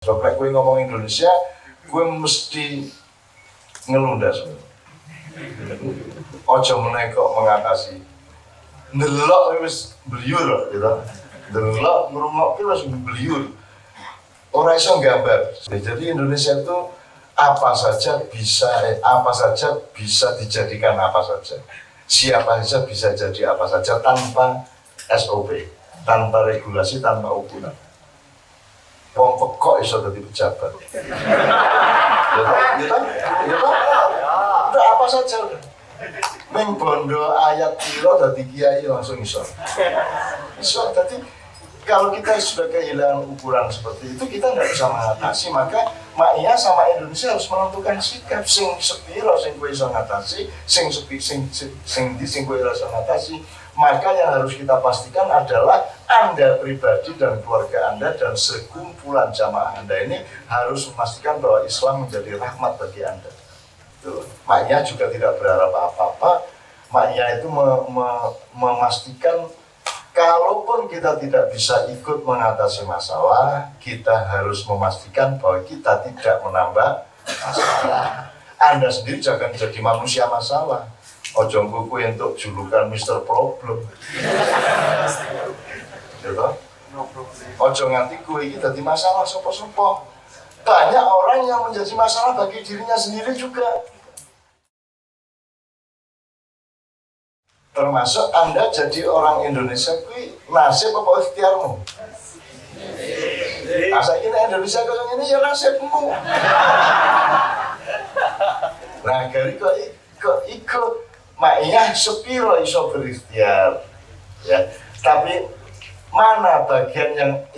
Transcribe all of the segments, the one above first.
Soalnya gue ngomong Indonesia, gue mesti ngelundas. Ojo meneh kok mengatasi. Ndelok wis bliyur gitu. Ndelok ngrungokke wis bliyur. Ora iso gambar. Jadi Indonesia itu apa saja bisa dijadikan apa saja. Siapa saja bisa jadi apa saja tanpa SOP, tanpa regulasi, tanpa ukuran. Wong kok iso dadi pejabat. Ya udah apa saja udah. Ming bondo ayat piro dadi kiai langsung iso. Iso dadi kalau kita sudah kehilangan ukuran seperti itu, kita nggak bisa mengatasi. Maka Maia sama Indonesia harus menentukan sikap sing sepiro sing kowe iso ngatasi, sing kowe iso ngatasi. Maka yang harus kita pastikan adalah Anda pribadi dan keluarga Anda dan sekumpulan jamaah Anda ini harus memastikan bahwa Islam menjadi rahmat bagi Anda. Maia juga tidak berharap apa-apa. Maia itu memastikan kalaupun kita tidak bisa ikut mengatasi masalah, kita harus memastikan bahwa kita tidak menambah masalah. Anda sendiri jangan jadi manusia masalah. Ojo kuku untuk julukan Mr. Problem. Gitu? Ojo nganti kue ini jadi masalah sopo-sopo. Banyak orang yang menjadi masalah bagi dirinya sendiri juga. Termasuk Anda jadi orang Indonesia kui nasib apa ikhtiarmu? Asa ini Indonesia kau ini ya nasibmu. Nah, gari kok ikut Maia sepiro iso berikhtiar, ya. Tapi mana bagian yang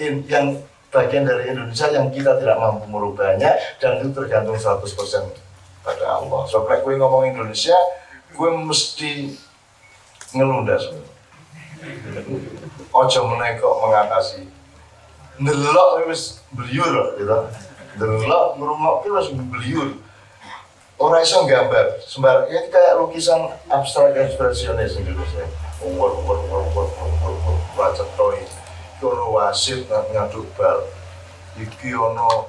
bagian dari Indonesia yang kita tidak mampu merubahnya dan itu tergantung 100% pada Allah. Soalnya gue ngomong Indonesia, gue mesti ngelundas. Ojo meneh kok mengatasi. Ndelok wis bliyur gitu. Ndelok ngrungokke wis bliyur. Ora iso gambar, sembar ya kayak lukisan abstrak ekspresionis Indonesia. Baca toy, kono wasit ngaduk bal, iki ono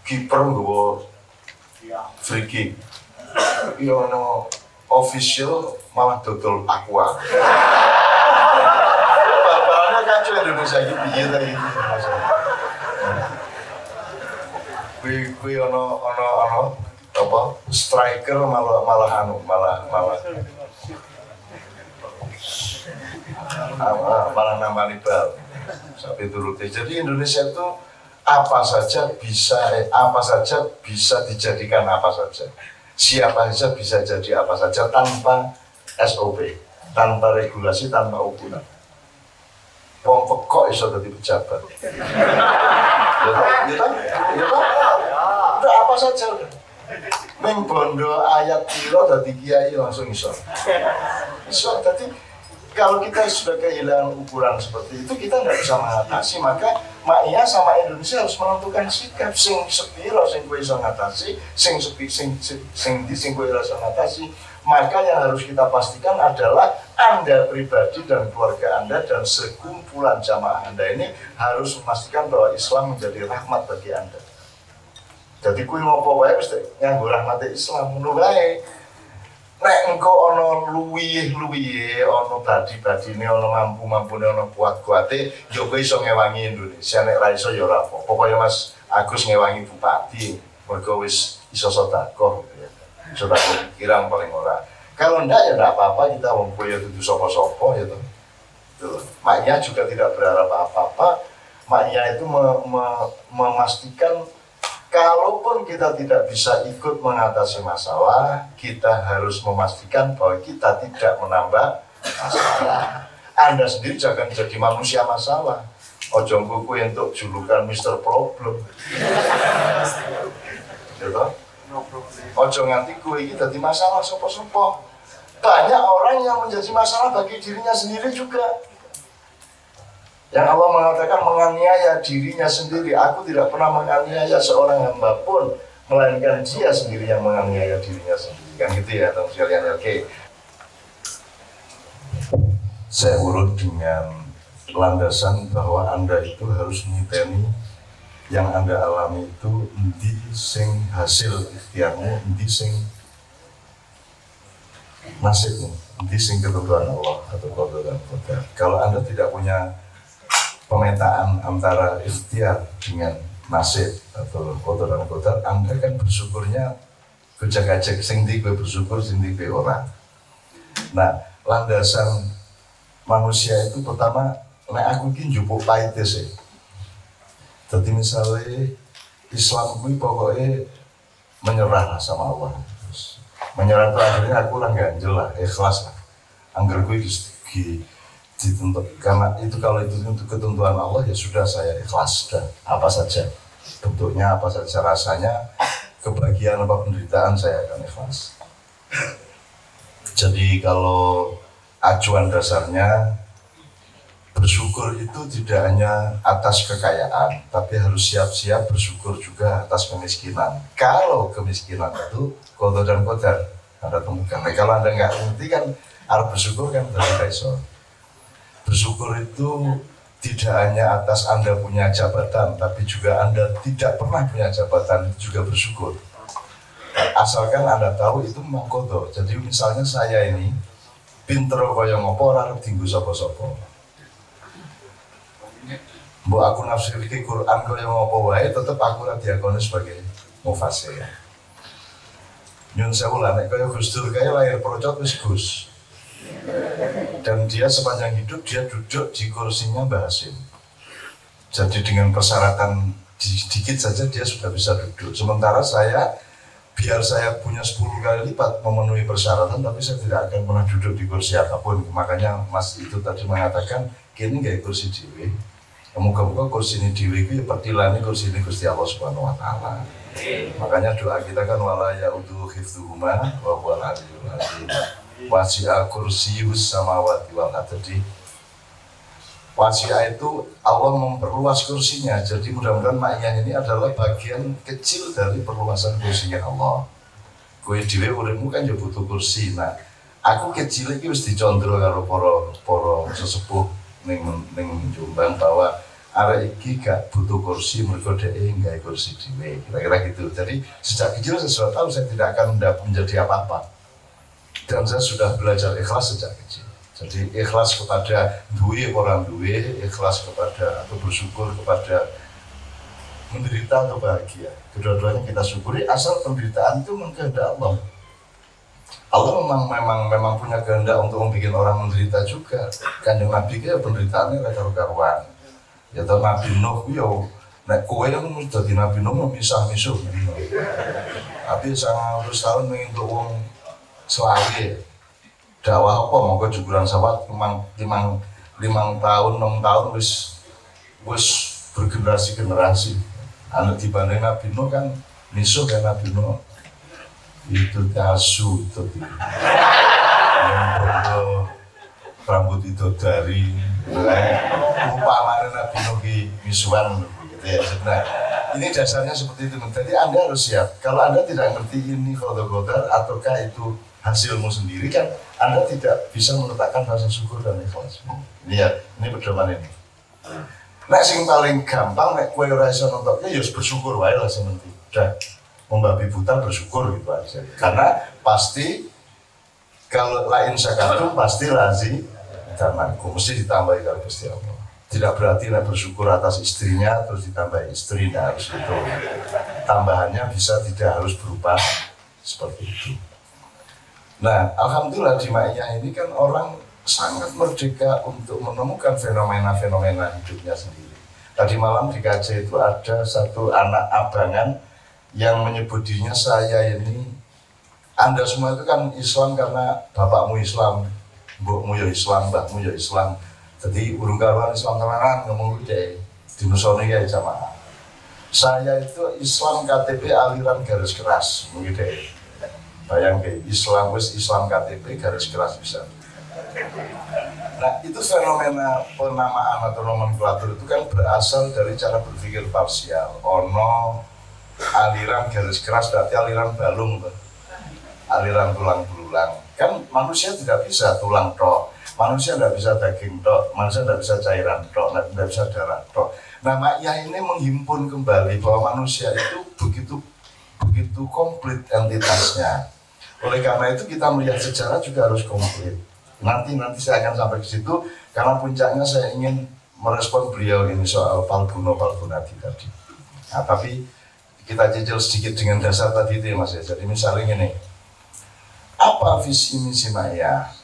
kiper nggawa free kick, iki ono official malah dodol aqua. Bal-balannya kacau Indonesia iki piye ta iki Kui ono apa striker malah nambani bal sampai turutnya. Jadi Indonesia itu apa saja bisa dijadikan apa saja. Siapa saja bisa jadi apa saja tanpa SOP, tanpa regulasi, tanpa ukuran. Wong kok iso dadi pejabat. Udah apa saja udah. Ming bondo ayat piro dadi kiai langsung iso. Iso dadi kalau kita sudah kehilangan ukuran seperti itu, kita nggak bisa mengatasi. Maka Maia sama Indonesia harus menentukan sikap sing sepiro sing kowe iso ngatasi, sing kowe iso ngatasi. Maka yang harus kita pastikan adalah Anda pribadi dan keluarga Anda dan sekumpulan jamaah Anda ini harus memastikan bahwa Islam menjadi rahmat bagi Anda. Jadi kuwi ngopo wae mesti nganggo rahmate Islam ngono wae. Nek engko ana luwih-luwihe, ana badi-badine, ana mampu-mampune, ana kuat-kuate, ya kowe iso ngewangi Indonesia. Nek ra iso ya ora apa-apa. Kaya Mas Agus ngewangi bupati, mergo wis iso sedekah gitu ya. Sedekah kirang paling ora. Kalau ndak ya ndak apa-apa, kita wong kowe ya dudu sapa-sapa ya to. Maia juga tidak berharap apa-apa. Maia itu memastikan kalaupun kita tidak bisa ikut mengatasi masalah, kita harus memastikan bahwa kita tidak menambah masalah. Anda sendiri jangan jadi manusia masalah. Ojo kuku untuk julukan Mr. Problem. Gitu? Ojo nganti kue ini jadi masalah sopo-sopo. Banyak orang yang menjadi masalah bagi dirinya sendiri juga. Yang Allah mengatakan menganiaya dirinya sendiri. Aku tidak pernah menganiaya seorang hamba pun, melainkan dia sendiri yang menganiaya dirinya sendiri. Kan gitu ya, teman sekalian. Oke. Saya urut dengan landasan bahwa Anda itu harus mengiteni yang Anda alami itu endi sing hasil ikhtiarmu, endi sing nasibmu, endi sing ketentuan Allah atau qada dan qadar. Kalau Anda tidak punya pemetaan antara ikhtiar dengan nasib atau qada dan qadar, Anda kan bersyukurnya gojek-gajek sing ndi kowe bersyukur, sing ndi kowe ora. Nah, landasan manusia itu pertama nek aku iki njupuk paite sih. Jadi misalnya Islam gue pokoknya menyerah lah sama Allah. Terus, menyerah itu akhirnya aku orang ganjel lah, ikhlas lah. Angger gue dituntut, karena itu kalau itu untuk ketentuan Allah ya sudah saya ikhlas sudah apa saja bentuknya, apa saja rasanya, kebahagiaan apa penderitaan saya akan ikhlas. Jadi kalau acuan dasarnya bersyukur itu tidak hanya atas kekayaan, tapi harus siap-siap bersyukur juga atas kemiskinan. Kalau kemiskinan itu qada dan qadar Anda temukan. Nah, kalau Anda nggak ngerti kan, harus bersyukur kan tidak iso. Bersyukur itu tidak hanya atas Anda punya jabatan, tapi juga Anda tidak pernah punya jabatan itu juga bersyukur. Asalkan Anda tahu itu memang qada. Jadi misalnya saya ini pinter kaya ngopo ora arep dienggo sapa-sapa. Mbok aku nafsirke Quran kaya ngopo wae tetep aku ora diakoni sebagai mufasir. Nyun sewu lah nek kaya Gus Dur kaya lahir procot wis Gus. Dan dia sepanjang hidup dia duduk di kursinya Mbah Hasim. Jadi dengan persyaratan sedikit saja dia sudah bisa duduk. Sementara saya biar saya punya 10 kali lipat memenuhi persyaratan, tapi saya tidak akan pernah duduk di kursi apapun. Makanya Mas itu tadi mengatakan kini gak kursi dewe. Muka-muka kursi ini dewe itu ya pertilani kursi ini Gusti Allah Subhanahu wa Ta'ala. Makanya doa kita kan wala ya'udu hifdzuhuma wa huwal aliyyul azim. Wasi'a kursiyus samawati wal ardi. Wasi'a itu Allah memperluas kursinya. Jadi mudah-mudahan ma'iyah ini adalah bagian kecil dari perluasan kursinya Allah. Kowe dhewe uripmu kan ya butuh kursi. Nah, aku kecil iki wis dicondro karo para sesepuh ning Jombang bahwa arek iki gak butuh kursi, mergo dhewe nggawe kursi dhewe. Kira-kira gitu. Jadi sejak kecil saya sudah tahu saya tidak akan menjadi apa-apa. Dan saya sudah belajar ikhlas sejak kecil. Jadi ikhlas kepada duwe orang duwe, ikhlas kepada atau bersyukur kepada menderita atau bahagia. Kedua-duanya kita syukuri, asal penderitaan itu mengkehendak Allah. Allah memang punya kehendak untuk membuat orang menderita juga. Kanjeng Nabi itu penderitaannya karuan. Ya tahu Nabi Nuh yo nek kowe yang dadi Nabi Nuh misah-misuh. Tapi 100 tahun mengintuk wong selawe. Dakwah apa monggo juburan sawat limang tahun 6 tahun wis bergenerasi anu dibanding Nabi Nuh kan misuh kan Nabi Nuh itu kasu itu rambut itu dari umpamanya Nabi Nuh misuhan gitu ya. Sebenarnya ini dasarnya seperti itu. Jadi Anda harus siap. Kalau Anda tidak ngerti ini qada ataukah itu hasilmu sendiri kan, Anda tidak bisa meletakkan rasa syukur dan ikhlas. Ini ya, ini pedoman ini. Nek sing paling gampang nek kowe ora iso nontonke ya bersyukur wae lah sing penting. Udah membabi buta bersyukur gitu aja. Karena pasti kalau lain sakatum pasti lazi dan aku mesti ditambahi kali Gusti Allah. Tidak berarti nek bersyukur atas istrinya terus ditambah istri, nah harus itu. Tambahannya bisa tidak harus berupa seperti itu. Nah, alhamdulillah di Ma'iyah ini kan orang sangat merdeka untuk menemukan fenomena-fenomena hidupnya sendiri. Tadi malam di KJ itu ada satu anak abangan yang menyebut dirinya saya ini, Anda semua itu kan Islam karena bapakmu Islam, mbokmu ya Islam, mbakmu ya Islam. Jadi urung karuan Islam tenanan ngomong gede di musone ya jamaah. Saya itu Islam KTP aliran garis keras, mungkin deh. Bayangkan Islam KTP garis keras bisa. Nah itu fenomena penamaan atau nomenklatur itu kan berasal dari cara berpikir parsial. Ono aliran garis keras berarti aliran balung, aliran tulang belulang. Kan manusia tidak bisa tulang tok, manusia tidak bisa daging tok, manusia tidak bisa cairan tok, tidak bisa darah tok. Nah, Ma'iyah ini menghimpun kembali bahwa manusia itu begitu komplit entitasnya. Oleh karena itu kita melihat sejarah juga harus komplit. Nanti saya akan sampai ke situ karena puncaknya saya ingin merespon beliau ini soal Palgunati tadi. Nah, tapi kita cicil sedikit dengan dasar tadi itu ya Mas ya. Jadi misalnya ini, apa visi misi Ma'iyah?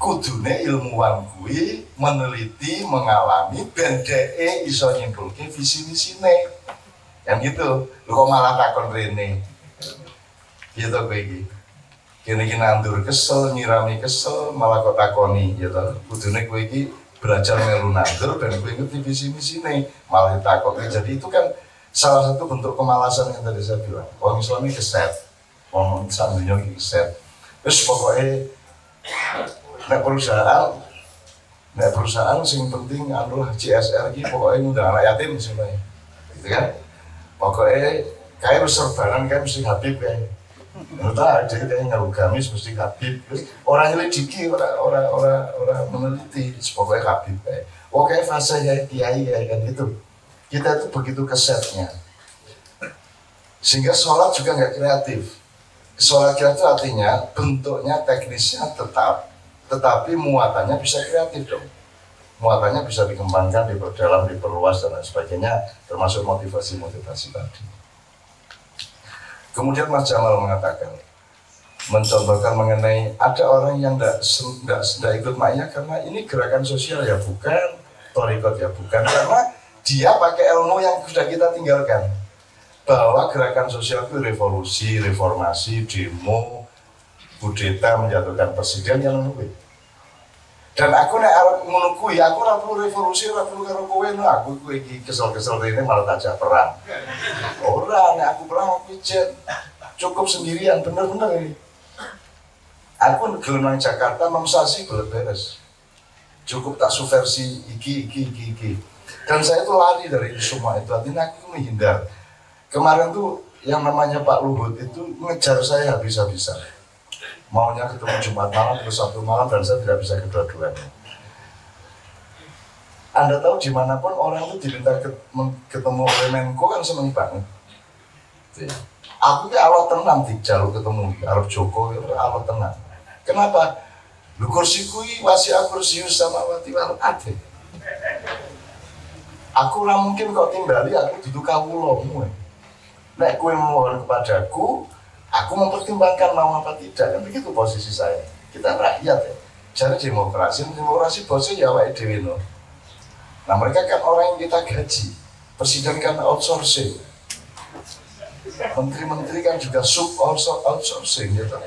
Kudune ilmuwan kuwi meneliti, mengalami, ben dhek iso nyimpulke visi misine. Kan gitu. Lu kok malah takon rene. Gitu kowe iki. Kene iki nandur kesel, nyirami kesel, malah kok takoni gitu. Kudune kowe iki belajar melu nandur dan kowe ngerti visi misine, malah ditakoni. Jadi itu kan salah satu bentuk kemalasan yang tadi saya bilang. Orang Islam ini keset. Orang sak dunya iki keset. Terus pokoknya nek perusahaan sing penting anu CSR iki pokoknya ngundang anak yatim semuanya. Gitu kan. Pokoknya kayak serbanan kayak mesti Habib kayak. Entah ada kayak ngaruh gamis mesti Habib. Orang nyelidiki orang meneliti pokoknya Habib kayak. Oke fase ya kiai kayak kan gitu. Kita itu begitu kesetnya. Sehingga sholat juga nggak kreatif. Sholat kreatif artinya bentuknya teknisnya tetap, tetapi muatannya bisa kreatif dong. Muatannya bisa dikembangkan, diperdalam, diperluas dan lain sebagainya, termasuk motivasi tadi. Kemudian Mas Jamal mengatakan, mencontohkan mengenai ada orang yang tidak ikut Ma'iyah karena ini gerakan sosial ya bukan, thorikot ya bukan, karena dia pakai ilmu yang sudah kita tinggalkan. Bahwa gerakan sosial itu revolusi, reformasi, demo, kudeta, menjatuhkan presiden yang lebih. Dan aku nek arep ngono kuwi, aku ora perlu revolusi, ora perlu karo kowe, aku iki kesel-kesel rene malah tajak perang. Ora, nek aku perang aku ijen. Cukup sendirian, bener-bener ini. Aku gelem nang Jakarta 6 sasi beres. Cukup tak subversi iki. Dan saya tuh lari dari semua itu, artinya aku menghindar. Kemarin tuh yang namanya Pak Luhut itu ngejar saya habis-habisan. Maunya ketemu Jumat malam, terus Sabtu malam, dan saya tidak bisa kedua-duanya. Anda tahu dimanapun orang itu diminta ketemu oleh Menko kan seneng banget. Aku ki awal tenang di jalur ketemu Arab Joko, awal tenang. Kenapa? Lu kursi kui wasi kursius sama wati wal ade. Aku ora mungkin kok timbali aku duduk kawulamu. Nek kowe mohon kepadaku, aku mempertimbangkan mau apa tidak, kan begitu posisi saya. Kita rakyat ya. Jadi demokrasi bosnya ya awake dhewe no. Nah mereka kan orang yang kita gaji. Presiden kan outsourcing. Menteri-menteri kan juga sub outsourcing gitu.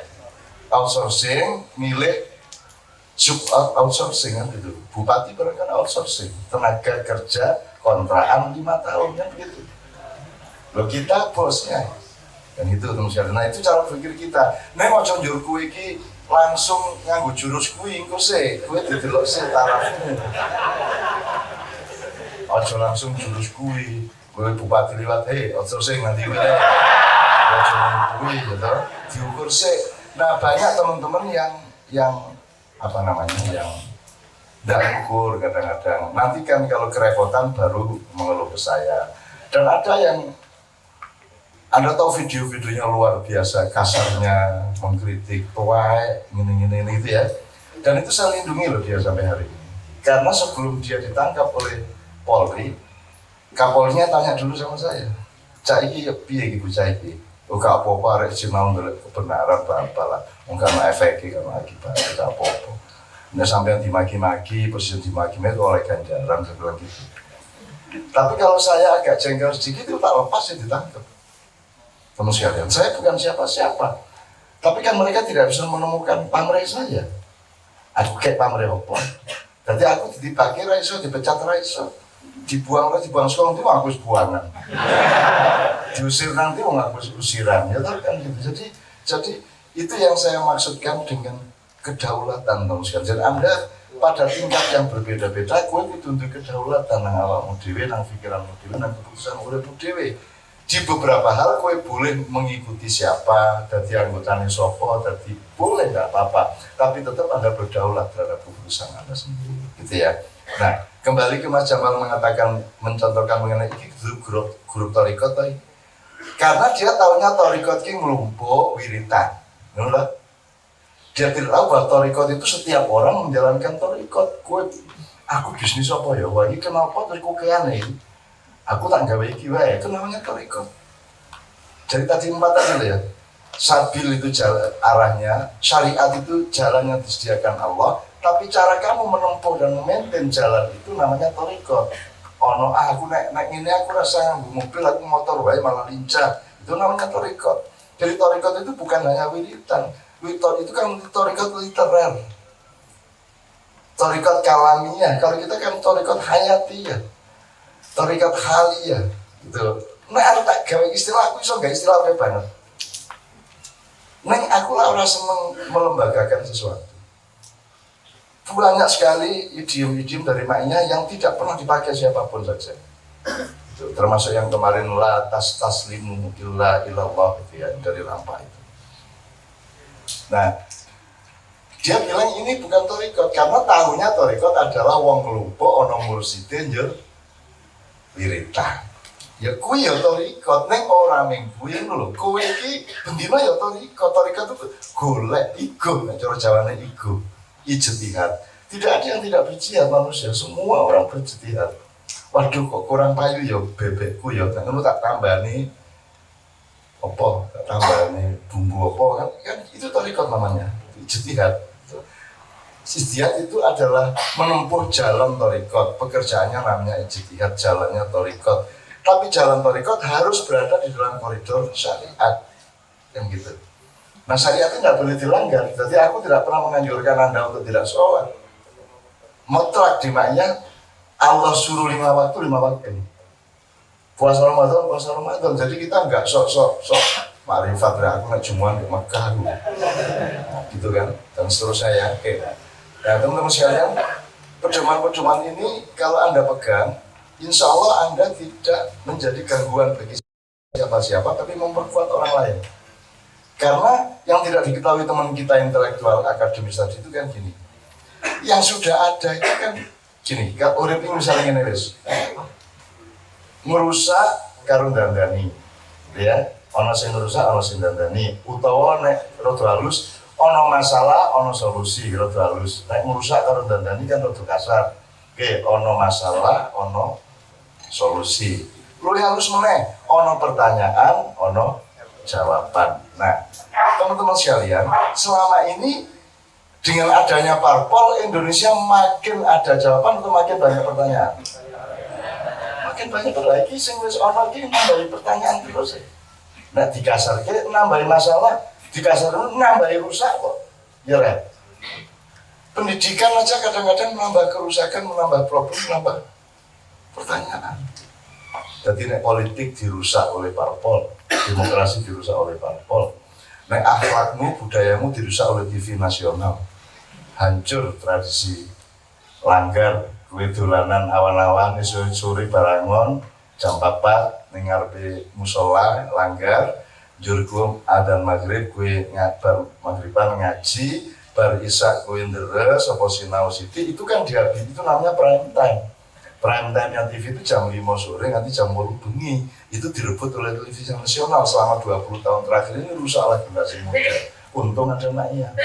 Outsourcing milik sub outsourcing kan gitu. Bupati barang kan outsourcing. Tenaga kerja kontrakan 5 tahun kan begitu. Loh kita bosnya. Dan itu teman-teman. Nah itu cara pikir kita. Nek ojo njur kuwi iki langsung nganggo jurus kuwi engko sik, kuwi didelok sik tarafmu. Ojo langsung jurus kuwi. Kuwi bupati liwat ojo sing nanti kuwi. Ojo kuwi gitu. Diukur sik. Nah banyak teman-teman yang apa namanya yang tidak ukur kadang-kadang. Nanti kan kalau kerepotan baru mengeluh ke saya. Dan ada yang Anda tahu video-videonya luar biasa, kasarnya, mengkritik, tuai, gini itu ya. Dan itu saya lindungi loh dia sampai hari ini. Karena sebelum dia ditangkap oleh Polri, Kapolrinya tanya dulu sama saya, Cak iki ya piye iku Cak iki? Oh gak apa-apa, arek sinau ndelok kebenaran apa-apalah. Wong kan efeke kan akibatnya gak apa-apa. Nah sampai yang dimaki-maki, presiden dimaki-maki oleh ganjaran, saya bilang gitu. Tapi kalau saya agak jengkel sedikit itu tak lepas ya ditangkap. Teman sekalian, saya bukan siapa-siapa. Tapi kan mereka tidak bisa menemukan pamrih saya. Aku kayak pamrih apa? Jadi aku dipakai raiso, dipecat raiso. Dibuang sekolah itu aku buangan. Diusir nanti aku usiran. Ya kan gitu. Jadi itu yang saya maksudkan dengan kedaulatan teman sekalian. Jadi Anda pada tingkat yang berbeda-beda, kowe kudu duwe kedaulatan nang awakmu dhewe, nang pikiranmu dhewe, nang keputusan uripmu dhewe. Di beberapa hal kowe boleh mengikuti siapa, dadi anggotane sapa, dadi boleh nggak apa-apa, tapi tetap Anda berdaulat terhadap keputusan Anda sendiri, gitu ya. Nah, kembali ke Mas Jamal mengatakan, mencontohkan mengenai ini grup torikot tadi. Karena dia tahunya torikot ini melumpuk wiritan. Dia tidak tahu bahwa torikot itu setiap orang menjalankan torikot. Aku bisnis apa ya? Wah, ini kenapa terus keane? Aku tak gawe iki wae, itu namanya torikot. Jadi tadi 4 tadi ya. Sabil itu jalan arahnya, syariat itu jalan yang disediakan Allah, tapi cara kamu menempuh dan memaintain jalan itu namanya torikot. Aku naik ini aku rasa mobil, aku motor wae malah lincah. Itu namanya torikot. Jadi torikot itu bukan hanya wiritan. Wiritan itu kan torikot literer. Torikot kalamiah. Kalau kita kan torikot hayatiyah. Torikot haliyah. Gitu. Nah, aku tak gawe istilah, aku iso gak istilah apa banget. Aku lah orang seneng melembagakan sesuatu. Banyak sekali idiom-idiom dari maknya yang tidak pernah dipakai siapapun saja. Itu, termasuk yang kemarin la taslimu illa ilallah itu ya, dari Lampa itu. Nah, dia bilang ini bukan torikot karena tahunya torikot adalah wong lupa ono murside njur wiritan. Ya kuwi ya torikot, neng ora ming kuwi lho. Kowe iki bendina ya torikot itu golek ego, nek cara Jawane ego. Ijtihad. Tidak ada yang tidak berjihad manusia, semua orang berjihad. Waduh kok kurang payu ya bebekku ya, nek ngono tak tambani apa? Tak tambani bumbu apa kan itu torikot namanya. Ijtihad. Ijtihad itu adalah menempuh jalan torikot, pekerjaannya namanya ijtihad, jalannya torikot. Tapi jalan torikot harus berada di dalam koridor syariat, yang gitu. Nah syariat itu nggak boleh dilanggar. Jadi aku tidak pernah menganjurkan Anda untuk tidak sholat. Mutlak di maknya Allah suruh 5 waktu. Puasa Ramadan. Jadi kita nggak sok makrifat aku nggak cuma di Mekah gitu kan, dan seterusnya ya. Oke. Nah teman-teman sekalian, pedoman-pedoman ini kalau Anda pegang, insya Allah Anda tidak menjadi gangguan bagi siapa-siapa, tapi memperkuat orang lain. Karena yang tidak diketahui teman kita intelektual akademis tadi itu kan gini, yang sudah ada itu kan gini, kalau urip ini misalnya ini wis merusak karo dandani, ya, ono sing merusak, ono sing dandani, utawa nek rada halus, ono masalah, ono solusi, rada halus. Nek merusak karo dandani kan rada kasar. Oke, ono masalah, ono solusi. Lu halus meneh, ono pertanyaan, ono jawaban. Nah, teman-teman sekalian, selama ini dengan adanya parpol Indonesia makin ada jawaban atau makin banyak pertanyaan? Makin banyak pertanyaan. Sing wis ono iki nambahi pertanyaan terus. Nah, dikasarke nambahi masalah, dikasarke nambahi rusak kok. Ya, Ren. Pendidikan aja kadang-kadang menambah kerusakan, menambah problem, menambah pertanyaan. Jadi nek politik dirusak oleh parpol, demokrasi dirusak oleh parpol. Nek akhlakmu, budayamu dirusak oleh TV nasional. Hancur tradisi, langgar, kue dolanan awan-awan, sore barangon, jam 4 ning ngarepe musola, langgar, njur ku adzan maghrib kue bar maghriban ngaji, bar isya kue nderes apa sinau siti, itu kan dihabis, itu namanya prime time. Prime time-nya TV itu jam 5 sore, nanti jam 8 bengi. Itu direbut oleh televisi nasional selama 20 tahun terakhir ini, rusak lah generasi muda. Untung ada maknya.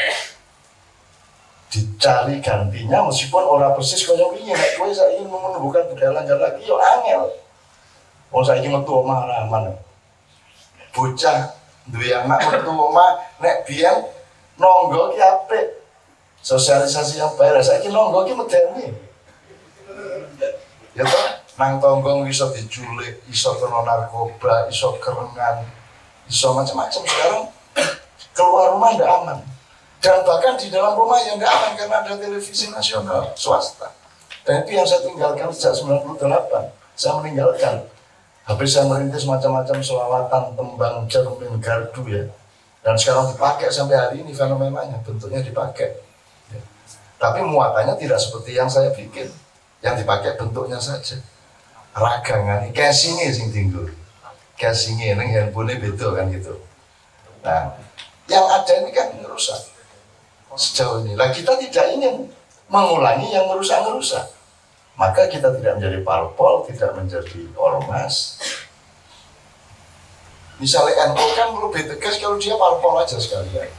Dicari gantinya meskipun orang persis kaya wingi, nek kowe saiki menumbuhkan budaya langgar lagi yo angel. Wong saiki metu omah raman. Bocah duwe anak metu omah nek biyen nonggo ki apik. Sosialisasi yang baik, saiki nonggo ki medeni. Ya toh, nang tonggong iso diculik, iso kena narkoba, iso kerengan, iso macam-macam. Sekarang keluar rumah ndak aman, dan bahkan di dalam rumah yang ndak aman karena ada televisi nasional swasta. Dan itu yang saya tinggalkan sejak 98. Saya meninggalkan. Habis saya merintis macam-macam selawatan, tembang, cermin, gardu ya. Dan sekarang dipakai sampai hari ini fenomenanya, bentuknya dipakai. Ya. Tapi muatannya tidak seperti yang saya bikin. Yang dipakai bentuknya saja. Ragangan, casingnya sing tinggal. Casingnya, neng handphone beda kan gitu. Nah, yang ada ini kan merusak. Sejauh ini. Lah kita tidak ingin mengulangi yang merusak-merusak. maka kita tidak menjadi parpol, tidak menjadi ormas. Misalnya NU kan lebih tegas kalau dia parpol aja sekalian.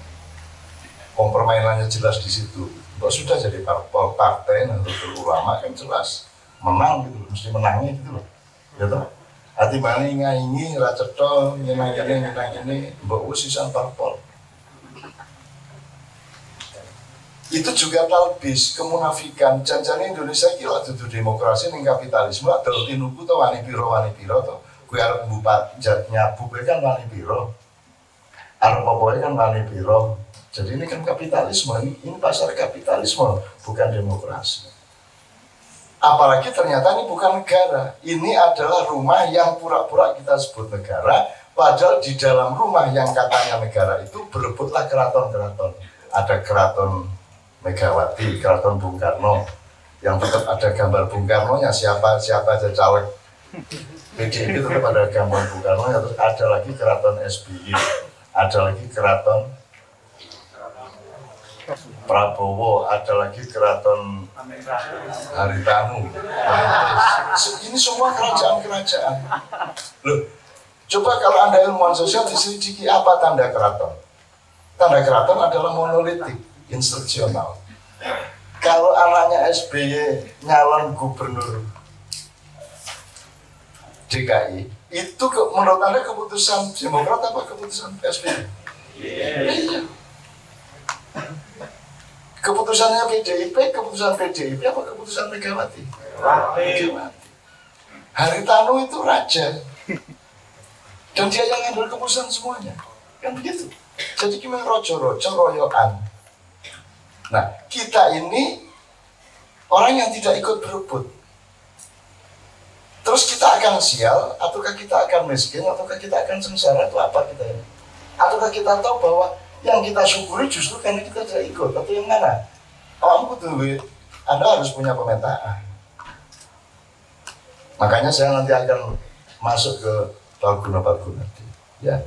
Permainannya jelas di situ. Kok sudah jadi parpol, partai Nahdlatul Ulama kan jelas menang gitu, mesti menangnya gitu loh. Gitu. Hati bani ngaingi, racetol, nyenang ini, mbak usisan parpol. Itu juga talbis, kemunafikan. Janjane Indonesia kira dudu demokrasi ning kapitalisme, adol tinuku to wani piro to. Kuwi arep bupat nyabu kan wani piro. Arep apa kan wani piro. Jadi ini kan kapitalisme, ini pasar kapitalisme, bukan demokrasi. Apalagi ternyata ini bukan negara, ini adalah rumah yang pura-pura kita sebut negara, padahal di dalam rumah yang katanya negara itu berebutlah keraton-keraton. Ada keraton Megawati, keraton Bung Karno, yang tetap ada gambar Bung Karno-nya, siapa aja caleg PDIP tetap ada gambar Bung Karno-nya. Terus ada lagi keraton SBY, ada lagi keraton Prabowo, ada lagi keraton Haritanu. Ini semua kerajaan-kerajaan. Loh, coba kalau Anda ilmuwan sosial diselidiki apa tanda keraton? Tanda keraton adalah monolitik, instruksional. Kalau anaknya SBY nyalon gubernur DKI, itu menurut Anda keputusan Demokrat apa keputusan SBY? Iya. Keputusannya PDIP, keputusan PDIP apa keputusan Megawati? Megawati. Haritanu itu raja. Dan dia yang ngambil keputusan semuanya. Kan begitu. Jadi gimana rojo-rojo, royoan. Nah, kita ini orang yang tidak ikut berebut. Terus kita akan sial, ataukah kita akan miskin, ataukah kita akan sengsara, itu apa kita ini? Ataukah kita tahu bahwa yang kita syukuri justru karena kita tidak ikut, atau yang mana? Kamu tunggu, Anda harus punya pemetaan. Makanya saya nanti akan masuk ke Palguna, ya,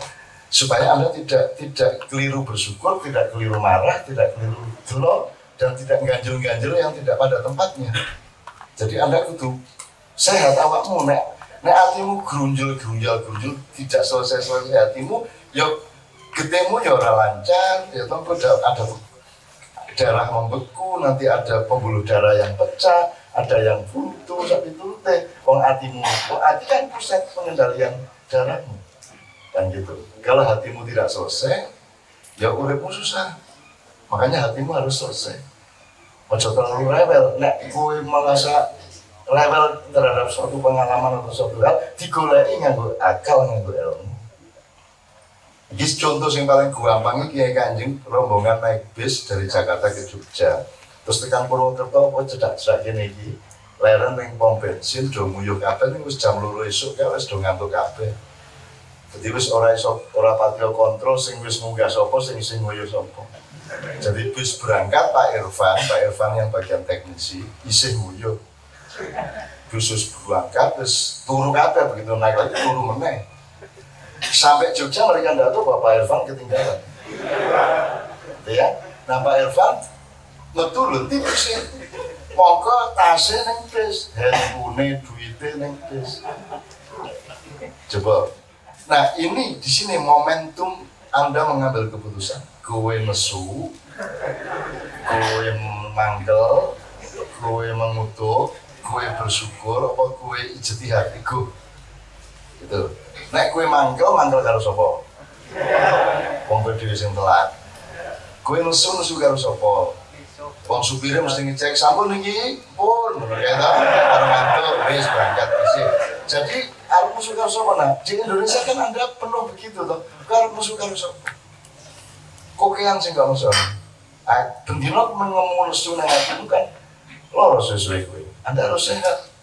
supaya Anda tidak keliru bersyukur, tidak keliru marah, tidak keliru gelo, dan tidak ganjil-ganjil yang tidak pada tempatnya. Jadi Anda kudu sehat awakmu, nek hatimu gerunjul, tidak selesai hatimu, yuk getemu ya ora lancar, ya tentu ada darah membeku, nanti ada pembuluh darah yang pecah, ada yang buntu, sapi turute, hati kan pusat pengendalian darahmu, kan gitu. Kalau hatimu tidak selesai, ya uripmu susah. Makanya hatimu harus selesai. Ojo terlalu rewel, nek kowe merasa rewel terhadap suatu pengalaman atau suatu hal, digoleki nganggo akal, nganggo ilmu. Ini contoh yang paling gampang, Kiai Kanjeng rombongan naik bis dari Jakarta ke Jogja. Terus tekan Purwokerto apa cedak-cedak kene iki. Leren ning pom bensin do nguyuh kabeh ning wis jam 2 esuk kae wis do ngantuk kabeh. Dadi wis ora patio kontrol sing wis munggah sapa sing nguyuh sapa. Jadi bis berangkat Pak Irfan yang bagian teknisi isih nguyuh. Khusus berangkat terus turu kabeh begitu naik lagi turu meneh. Sampai Jogja mereka tidak tahu bahwa Pak Irfan ketinggalan. Ya, nah Pak Irfan betul tipsnya. Mongko tasnya neng bis, handphone, duitnya neng bis. Coba. Nah ini di sini momentum Anda mengambil keputusan. Kowe nesu, kowe manggel, kowe mengutuk, kowe bersyukur, apa kowe ijtihad iku. Gitu. Nek kowe mangkel karo sapa? Wong dhewe sing telat. Kowe nesu karo sapa? Wong supire mesti ngecek sampun iki pun ya ta, karo ngantuk wis berangkat isih. Jadi arep nesu karo sapa nah? Di Indonesia kan Anda penuh begitu toh. Karo nesu karo sapa? Kokean sing gak nesu. Bendina ngemu nesu nang atimu kan loro sesuai kowe. Anda harus sehat.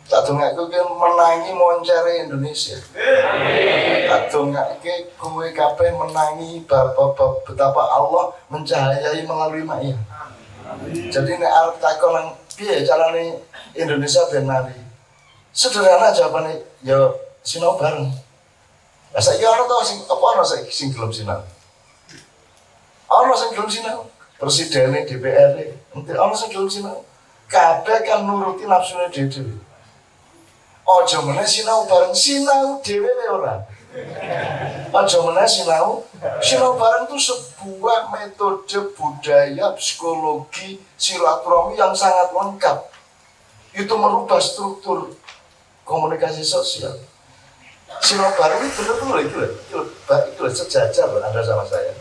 Tak dongake menangi moncere Indonesia. Tak dongake kowe kabeh menangi betapa Allah mencahayai melalui Maya. Jadi nek arep takon nang piye carane Indonesia ben mari. Sederhana jawabane ya sinau bareng. Lah saiki ana to sing apa ana sing gelem sinau. Ana sing gelem sinau. Presiden DPR, ana sing gelem sinau. kabeh kan nuruti nafsune dhewe. Aja meneh sinau bareng sinau dhewe ora. Aja meneh sinau bareng itu sebuah metode budaya psikologi silaturahmi yang sangat lengkap. Itu merubah struktur komunikasi sosial. Sinau bareng itu benar-benar itu sejajar loh Anda sama saya.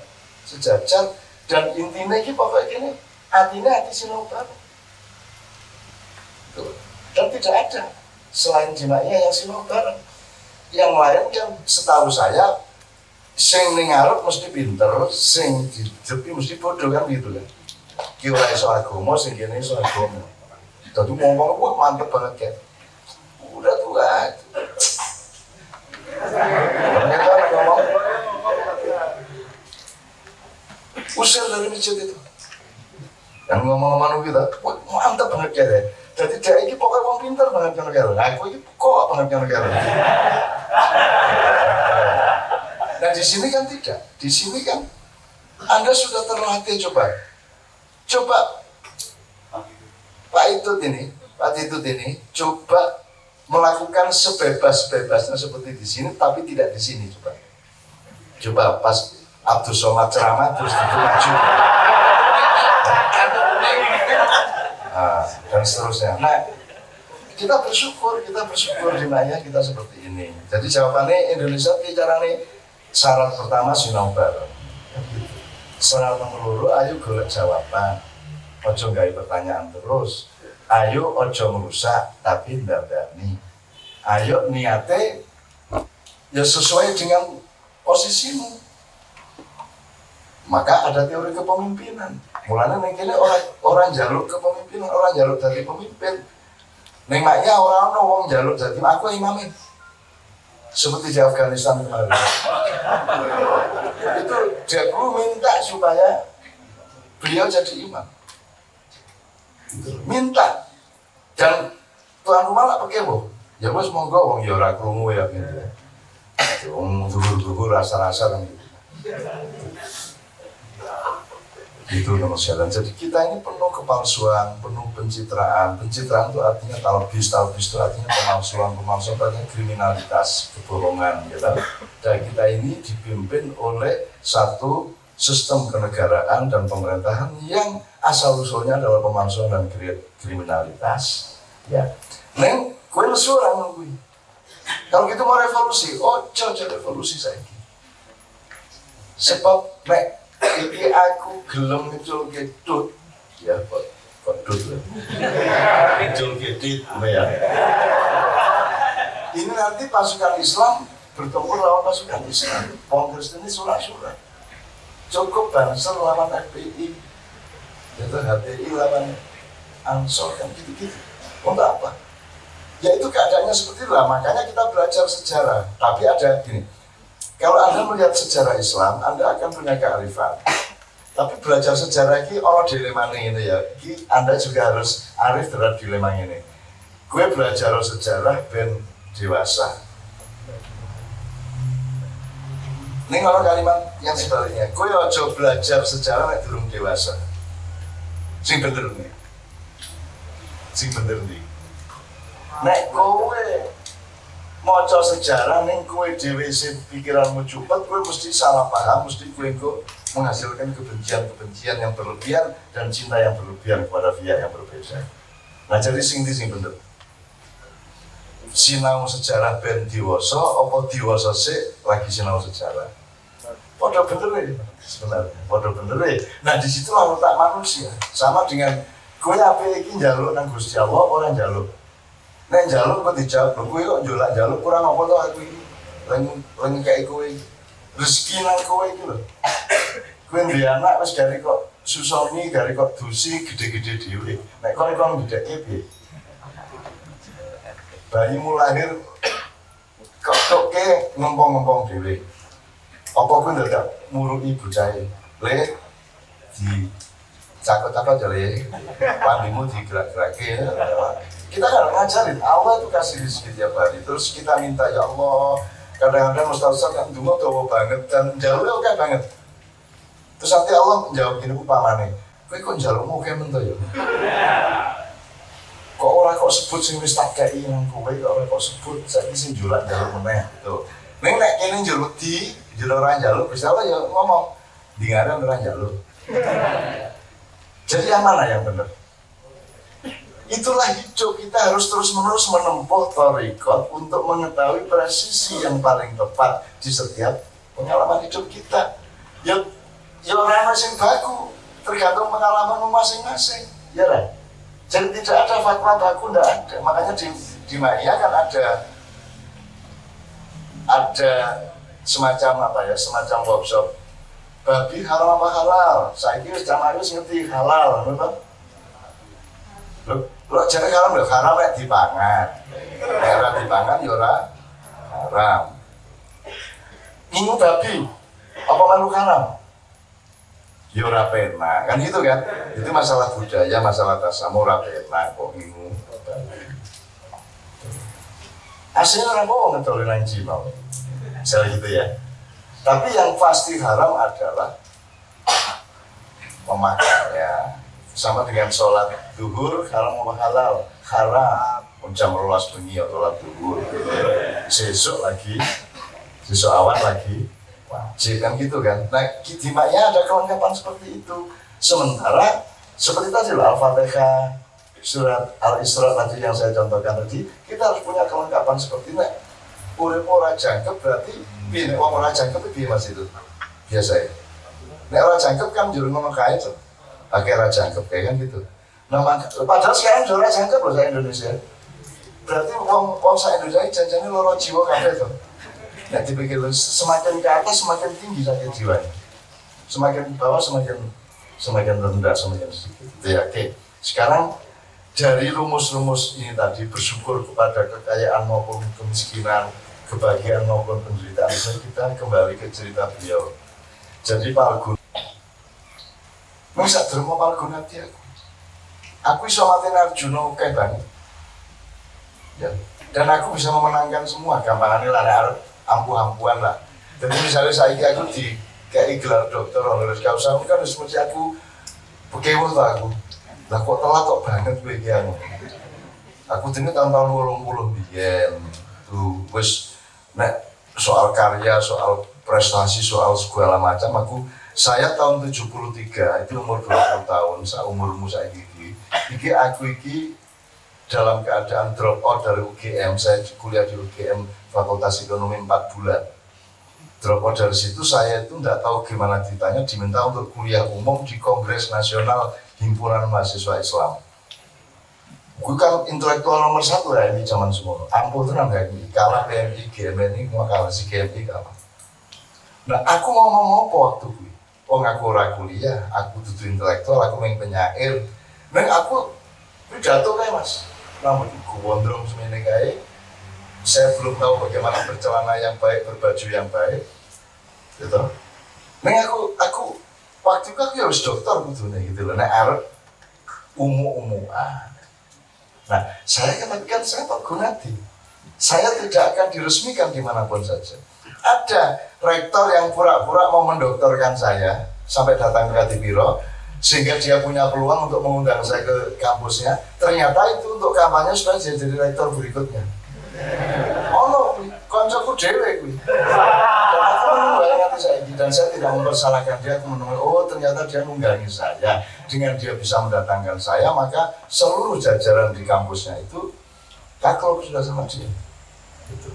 Sejajar dan intinya ini pokoknya gini, artinya hati sinau bareng. Dan tidak ada selain jimaknya yang sinau bareng. Yang lain kan setahu saya sing ning ngarep mesti pinter, sing di depi mesti bodoh kan gitu kan. Ki ora iso agama, sing kene iso agama. Dadi ngomong wah mantep banget kan. Udah tua. Usir dari masjid itu. Yang ngomong-ngomong kita, wah mantep banget kan. Jadi dia ini pokoknya orang pintar banget kan negara. Aku ini kok banget kan negara. Nah di sini kan tidak. Di sini kan Anda sudah terlatih coba Pak Itut ini coba melakukan sebebas-bebasnya seperti di sini, tapi tidak di sini coba pas Abdul Somad ceramah terus itu maju. Dan seterusnya. Nah, kita bersyukur dimana kita seperti ini. Jadi jawabannya Indonesia bicaranya syarat pertama sinau bareng. Syarat nomor 2, ayo golek jawaban. Ojo gawe pertanyaan terus. Ayo ojo merusak tapi ndandani. Ayo niate ya sesuai dengan posisimu. Maka ada teori kepemimpinan. Mulanya mungkin orang jaluk kepemimpinan, orang jaluk jadi pemimpin. Neng maknya orang jaluk jadi aku imamnya. Seperti di Afghanistan kemarin. Itu dia perlu minta supaya beliau jadi imam. Minta. Dan tuan rumah lah pakai boh. Ya bos monggo wong ya ora krungu ya gitu. Wong dulu rasa-rasa kan gitu. Itu nomor jalan. Jadi kita ini penuh kepalsuan, penuh pencitraan. Pencitraan itu artinya talbis itu artinya pemalsuan itu artinya kriminalitas, kebohongan gitu. Dan kita ini dipimpin oleh satu sistem kenegaraan dan pemerintahan yang asal usulnya adalah pemalsuan dan kriminalitas. Ya, neng, kue lesu orang nungguin. Kalau gitu mau revolusi, coba revolusi saya. Sebab nek ini aku gelem ngecul gedut, ya kok dut lah. Ngecul gedit, ya. Ini nanti pasukan Islam bertempur lawan pasukan Islam. Wong Kristen ini surat-surat. Cukup Banser lawan FPI, yaitu HTI lawan Ansor kan gitu-gitu. Untuk apa? Ya itu keadaannya seperti itulah. Makanya kita belajar sejarah. Tapi ada gini. Kalau Anda melihat sejarah Islam, Anda akan punya kearifan. Tapi belajar sejarah ini, dilema ini ya. Anda juga harus arif terhadap dilema ini. Gue belajar sejarah ben dewasa. Ini kalau kalimat yang sebaliknya, gue ojo belajar sejarah nek durung dewasa. Sing bener nih. Nek kowe maca sejarah ning kowe dhewe sing pikiranmu cepet, kowe mesti salah paham, mesti kowe kok menghasilkan kebencian yang berlebihan dan cinta yang berlebihan kepada pihak yang berbeda. Nah jadi sing bener. Sinau sejarah ben diwasa, apa diwasa sik lagi sinau sejarah. Padha bener sebenarnya, padha bener. Nah di situ letak manusia. Sama dengan kowe ape iki njaluk nang Gusti Allah ora njaluk. Nek njaluk kok dijawab, kowe kok njaluk kurang apa to aku iki. Leng kaya kowe rezeki nang kowe iki lho. Kowe duwe anak wis dari kok susoni, dari kok dusi gede-gede dhewe. Nek kowe ngedeke piye? Bayimu lahir kok toke ngempong-ngempong dhewe. Apa kowe ndak muruki bocahe? Le di cakot-cakot jare pandimu digerak-gerake. Kita kan ngajarin, Allah itu kasih rezeki tiap hari. Terus kita minta, ya Allah, kadang-kadang Ustaz kan dungo dawa banget dan jalurnya oke banget. Terus nanti Allah menjawab gini upamane, kowe kok jalurmu oke mento ya. kok ora kok sebut sing wis tak kei nang kowe, kok ora kok sebut saiki sing jualan njaluk meneh gitu. Ning nek kene njaluk di jero ora njaluk wis apa ya ngomong di ngaran ora njaluk. Jadi yang mana yang benar? Itulah hidup, kita harus terus-menerus menempuh thariqat untuk mengetahui presisi yang paling tepat di setiap pengalaman hidup kita. Ya orang masing baku, tergantung pengalaman masing-masing. Ya kan? Jadi tidak ada fatwa baku, tidak ada. Makanya di Ma'iyah kan ada semacam apa ya, semacam workshop. Babi halal apa halal? Saya kira jamaah ngerti halal, betul? Lo jadi haram lho, haram nek dipangan. Nek ora dipangan ya ora haram. Ngingu babi, apa makhluk haram? Ya ora penak, kan gitu kan? Itu masalah budaya, masalah tasamu ora penak kok ngingu babi. Aslinya orang mau ngetolin anjing mau. Misalnya gitu ya. Tapi yang pasti haram adalah memakannya. Sama dengan sholat duhur, haram apa halal? Haram. Jam 12 bengi sholat duhur. Besok awan lagi wajib kan gitu kan. Nah, di Ma'iyah ada kelengkapan seperti itu. Sementara seperti tadi Al-Fatihah, surat Al-Isra tadi yang saya contohkan tadi, kita harus punya kelengkapan seperti ini. Urip ora jangkep berarti piye nek ora jangkep piye Mas itu? Biasa ya. Nek ora jangkep kan jero ngono kae to. Akhirnya jangkep kayak kan gitu. Nah, padahal sekarang juara jangkep loh saya Indonesia. Berarti orang saya Indonesia janjane loro jiwa kabeh to. Nek dipikir semakin ke atas semakin tinggi sakit jiwanya. Semakin bawah semakin rendah, semakin sedikit. Ya, oke. Sekarang dari rumus-rumus ini tadi bersyukur kepada kekayaan maupun kemiskinan, kebahagiaan maupun penderitaan, kita kembali ke cerita beliau. Jadi Pak Argun masa dermo Palguna dia aku bisa matiin Arjuna oke banget ya. Dan aku bisa memenangkan semua gampangannya lah, ampuh-ampuhan lah. Jadi misalnya saya aku di kayak gelar dokter honoris causa kan mesti aku pekewo tuh aku lah kok telat kok banget gue yang aku ini tahun-tahun 80 biyen tuh wis nek soal karya, soal prestasi, soal segala macam saya tahun 73, itu umur 20 tahun, seumurmu saya aku dalam keadaan drop out dari UGM, saya kuliah di UGM Fakultas Ekonomi 4 bulan. Drop out dari situ, saya itu tidak tahu gimana ditanya, diminta untuk kuliah umum di Kongres Nasional Himpunan Mahasiswa Islam. Gue kan intelektual nomor 1 ya ini zaman semua. Ampuh tenang ya ini, kalah PMI, GMI, mau kalah si GMI kalah. Nah aku mau ngomong apa waktu gue? Oh ngaku ora kuliah, aku dudu intelektual, aku main penyair. Neng aku pidato kayak Mas. Namun gue wondrong semene kayak saya belum tahu bagaimana bercelana yang baik, berbaju yang baik. Gitu. Neng aku waktu itu aku harus dokter gitu loh. Neng arep umuan. Nah, saya kan saya Pak Gunadi. Saya tidak akan diresmikan dimanapun saja. Ada rektor yang pura-pura mau mendoktorkan saya sampai datang ke Kadipiro sehingga dia punya peluang untuk mengundang saya ke kampusnya. Ternyata itu untuk kampanye sudah jadi rektor berikutnya. Oh no, koncoku dewe kuwi. Dan aku menunggangi saya dan saya tidak mempersalahkan dia. Aku menunggu, oh ternyata dia mengundang saya. Dengan dia bisa mendatangkan saya, maka seluruh jajaran di kampusnya itu takluk sudah sama dia. Gitu.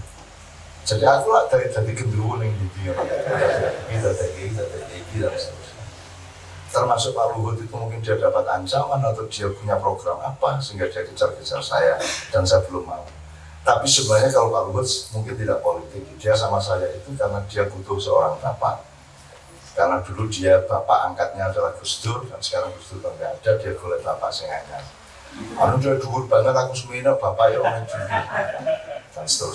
Jadi aku lah dari gendruwo ning ndi kita dan seterusnya. Termasuk Pak Luhut itu mungkin dia dapat ancaman atau dia punya program apa sehingga dia kejar-kejar saya dan saya belum mau. Tapi sebenarnya kalau Pak Luhut mungkin tidak politik, dia sama saya itu karena dia butuh seorang bapak. Karena dulu dia bapak angkatnya adalah Gus Dur dan sekarang Gus Dur tidak ada, dia golek bapak sing anyar. Anu dia dhuwur banget aku semene bapak ya orang jujur dan seterusnya.